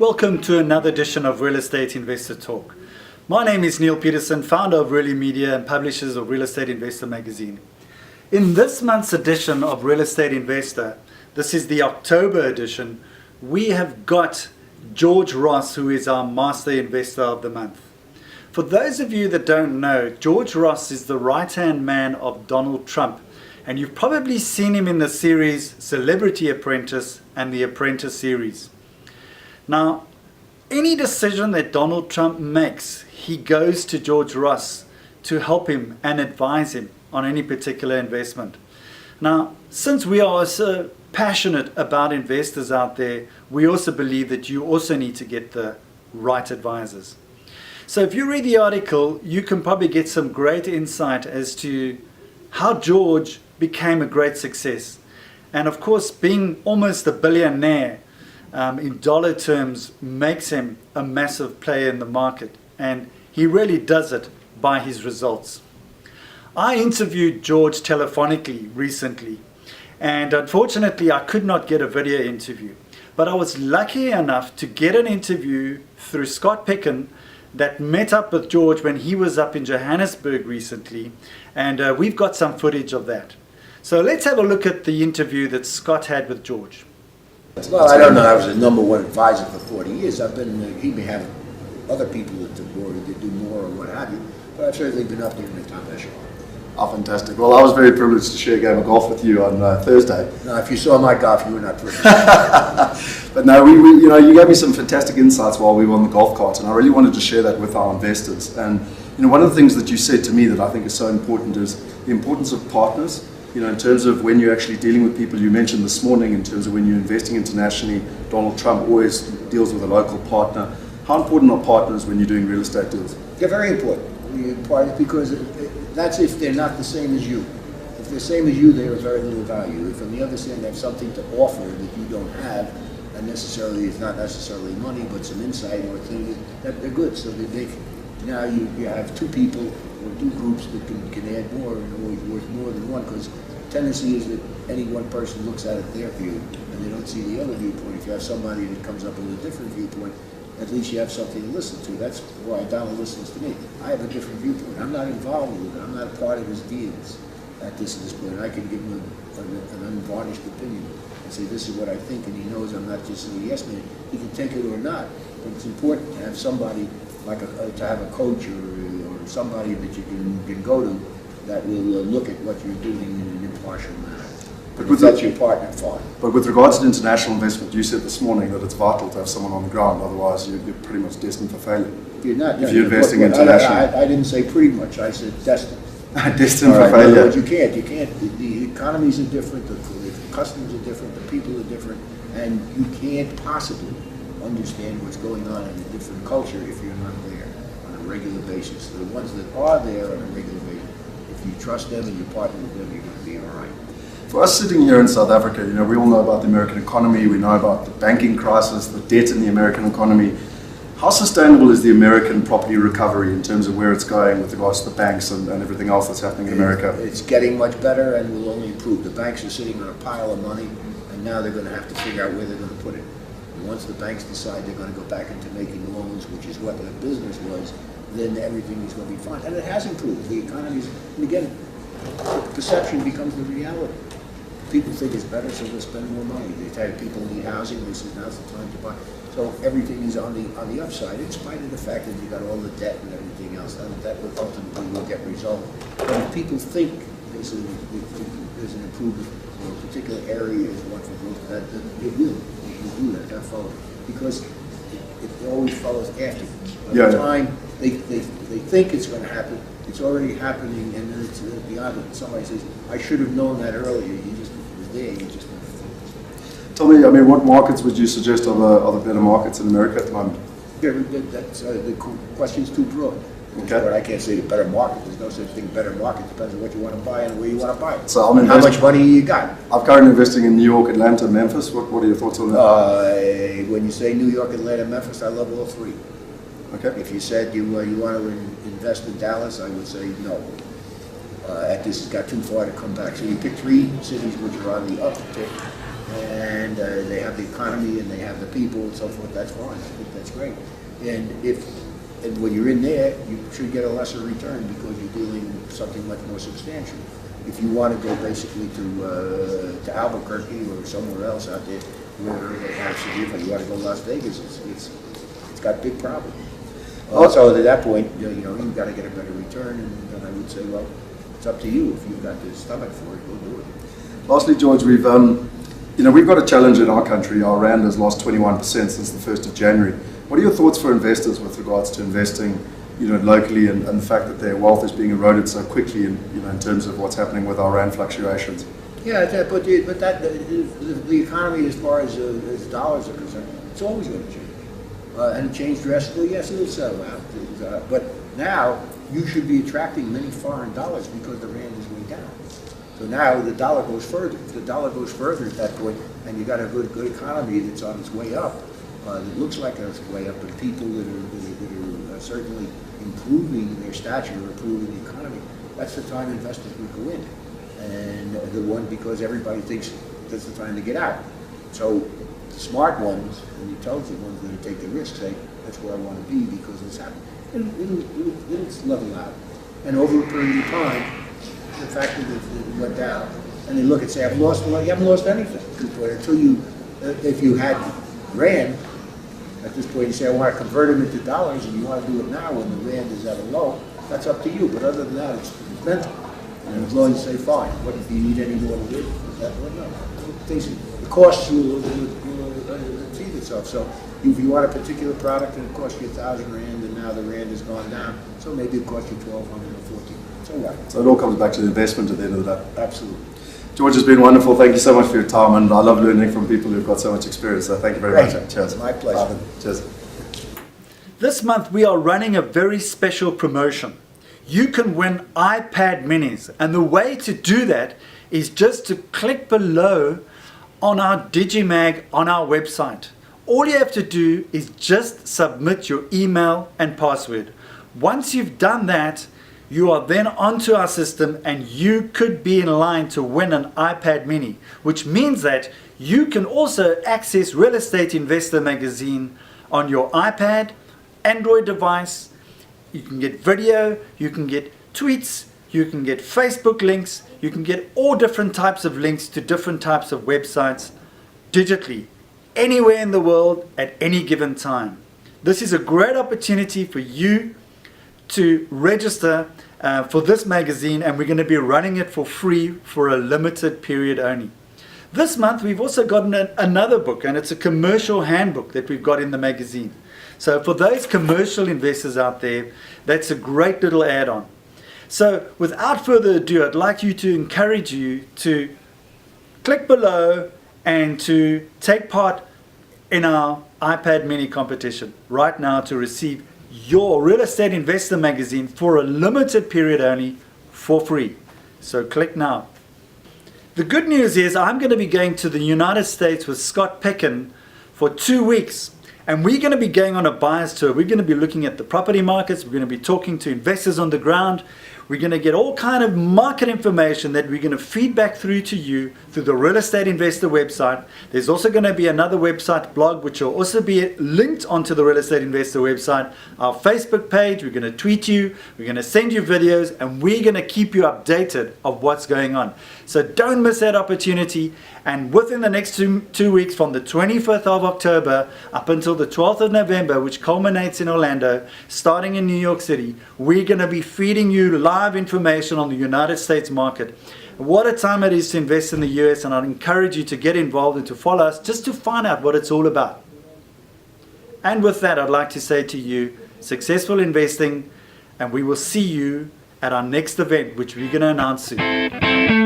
Welcome to another edition of Real Estate Investor Talk. My name is Neil Peterson, founder of Really Media and publishers of Real Estate Investor magazine. In this month's edition of Real Estate Investor, this is the October edition, we have got George Ross, who is our Master Investor of the Month. For those of you that don't know, George Ross is the right-hand man of Donald Trump, and you've probably seen him in the series Celebrity Apprentice and the Apprentice series. Now, any decision that Donald Trump makes, he goes to George Ross to help him and advise him on any particular investment. Now, since we are so passionate about investors out there, we also believe that you also need to get the right advisors. So if you read the article, you can probably get some great insight as to how George became a great success. And of course, being almost a billionaire, in dollar terms, makes him a massive player in the market, and he really does it by his results. I interviewed George telephonically recently, and unfortunately I could not get a video interview, but I was lucky enough to get an interview through Scott Peckin that met up with George when he was up in Johannesburg recently, and we've got some footage of that. So let's have a look at the interview that Scott had with George. Well, I don't know. I was the #1 advisor for 40 years. I've been, he may have other people that do more or what have you, but I've certainly been up there in the top echelon. Oh, fantastic. Well, I was very privileged to share a game of golf with you on Thursday. Now, if you saw my golf, you were not privileged. But no, you gave me some fantastic insights while we were on the golf cart, and I really wanted to share that with our investors. And one of the things that you said to me that I think is so important is the importance of partners. In terms of when you're actually dealing with people, you mentioned this morning, in terms of when you're investing internationally, Donald Trump always deals with a local partner. How important are partners when you're doing real estate deals? They're very important. Because that's if they're not the same as you. If they're the same as you, they're of very little value. If on the other hand they have something to offer that you don't have, and necessarily it's not necessarily money, but some insight or things, that they're good. So now you have two people or two groups that can add more and always worth more than one, because the tendency is that any one person looks at it their view and they don't see the other viewpoint. If you have somebody that comes up with a different viewpoint, at least you have something to listen to. That's why Donald listens to me. I have a different viewpoint. I'm not involved with it. I'm not a part of his deals at this point. I can give him an unvarnished opinion and say, this is what I think, and he knows I'm not just a yes man. He can take it or not, but it's important to have somebody, like to have a coach or somebody that you can go to that will look at what you're doing in an impartial manner. But if that's your partner, fine. But with regards to international investment, you said this morning that it's vital to have someone on the ground, otherwise you're pretty much destined for failure. You're not. If you're investing internationally. I didn't say pretty much, I said destined. Destined for failure. But you can't. The economies are different, the customs are different, the people are different, and you can't possibly understand what's going on in a different culture if you're not there on a regular basis. The ones that are there on a regular basis, if you trust them and you partner with them, you're going to be all right. For us sitting here in South Africa, we all know about the American economy, we know about the banking crisis, the debt in the American economy. How sustainable is the American property recovery in terms of where it's going with regards to the banks and everything else that's happening in America? It's getting much better and will only improve. The banks are sitting on a pile of money, and now they're going to have to figure out where they're going to put it. And once the banks decide they're going to go back into making loans, which is what their business was, then everything is going to be fine. And it has improved. The economy's, and again, perception becomes the reality. People think it's better, so they'll spend more money. They tell people need housing, they say now's the time to buy. So everything is on the upside, in spite of the fact that you got all the debt and everything else. And that will ultimately will get resolved. But if people think there's an improvement or a particular area is one for growth, it will. It will do that. That follows, because it always follows after. By the time they think it's going to happen, it's already happening, and then it's beyond it. Somebody says, "I should have known that earlier." You just was there. You just never thought. Tell me, what markets would you suggest are the better markets in America at the moment? That's the question's too broad. Okay. But I can't say the better market. There's no such thing. Better market depends on what you want to buy and where you want to buy it. So how much money you got. I'm currently investing in New York, Atlanta, Memphis. What are your thoughts on that? When you say New York, Atlanta, Memphis, I love all three. Okay. If you said you want to invest in Dallas, I would say no. This has got too far to come back. So you pick three cities which are on the uptick, and they have the economy and they have the people and so forth, that's fine. I think that's great. And when you're in there, you should get a lesser return because you're dealing with something much more substantial. If you want to go basically to Albuquerque or somewhere else out there where they have severe, you want to go to Las Vegas, it's got big problems. Also, at that point, you've got to get a better return, and then I would say, well, it's up to you. If you've got the stomach for it, go do it. Lastly, George, we've got a challenge in our country. Our rand has lost 21% since the 1st of January. What are your thoughts for investors with regards to investing, locally, and the fact that their wealth is being eroded so quickly, in terms of what's happening with our rand fluctuations? Yeah, but the economy, as far as dollars are concerned, it's always going to change. And it changed drastically. Yes, it'll settle out. But now you should be attracting many foreign dollars because the rand is way down. So now the dollar goes further. If the dollar goes further at that point, and you got a good economy that's on its way up, it looks like it's way up, but people that are certainly improving their stature, improving the economy, that's the time investors would go in. And the one, because everybody thinks that's the time to get out. So the smart ones and the intelligent ones that take the risk say, that's where I want to be because it's happening. It'll level out. And over a period of time, the fact that it went down, and they look and say, I've lost, well, you haven't lost anything. But until if you had rand, at this point you say, I want to convert them into dollars, and you want to do it now when the rand is at a low, that's up to you. But other than that, it's mental. And as long as you say, fine, what do you need any more to live? Is that what? No. The costs will achieve itself. So if you want a particular product and it costs you 1,000 rand, and now the rand has gone down, so maybe it costs you 1,200 or 1,400. So what? So it all comes back to the investment at the end of the day. Absolutely. George, it's been wonderful. Thank you so much for your time, and I love learning from people who've got so much experience. So thank you very much. Cheers. My pleasure. Cheers. This month we are running a very special promotion. You can win iPad minis, and the way to do that is just to click below on our Digimag on our website. All you have to do is just submit your email and password. Once you've done that, you are then onto our system and you could be in line to win an iPad mini, which means that you can also access Real Estate Investor magazine on your iPad, Android device. You can get video, you can get tweets, you can get Facebook links, you can get all different types of links to different types of websites digitally, anywhere in the world at any given time. This is a great opportunity for you to register for this magazine, and we're going to be running it for free for a limited period only. This month we've also gotten another book, and it's a commercial handbook that we've got in the magazine. So for those commercial investors out there, that's a great little add-on. So without further ado, I'd like to encourage you to click below and to take part in our iPad mini competition right now to receive your Real Estate Investor magazine for a limited period only for free. So click now. The good news is I'm going to be going to the United States with Scott Peckin for 2 weeks. And we're going to be going on a buyer's tour. We're going to be looking at the property markets. We're going to be talking to investors on the ground. We're going to get all kind of market information that we're going to feed back through to you through the Real Estate Investor website. There's also going to be another website blog which will also be linked onto the Real Estate Investor website. Our Facebook page, we're going to tweet you, we're going to send you videos, and we're going to keep you updated of what's going on. So don't miss that opportunity. And within the next two weeks, from the 25th of October up until the 12th of November, which culminates in Orlando, starting in New York City, we're going to be feeding you live information on the United States market. What a time it is to invest in the US, and I'd encourage you to get involved and to follow us just to find out what it's all about. And with that, I'd like to say to you, successful investing, and we will see you at our next event, which we're going to announce soon.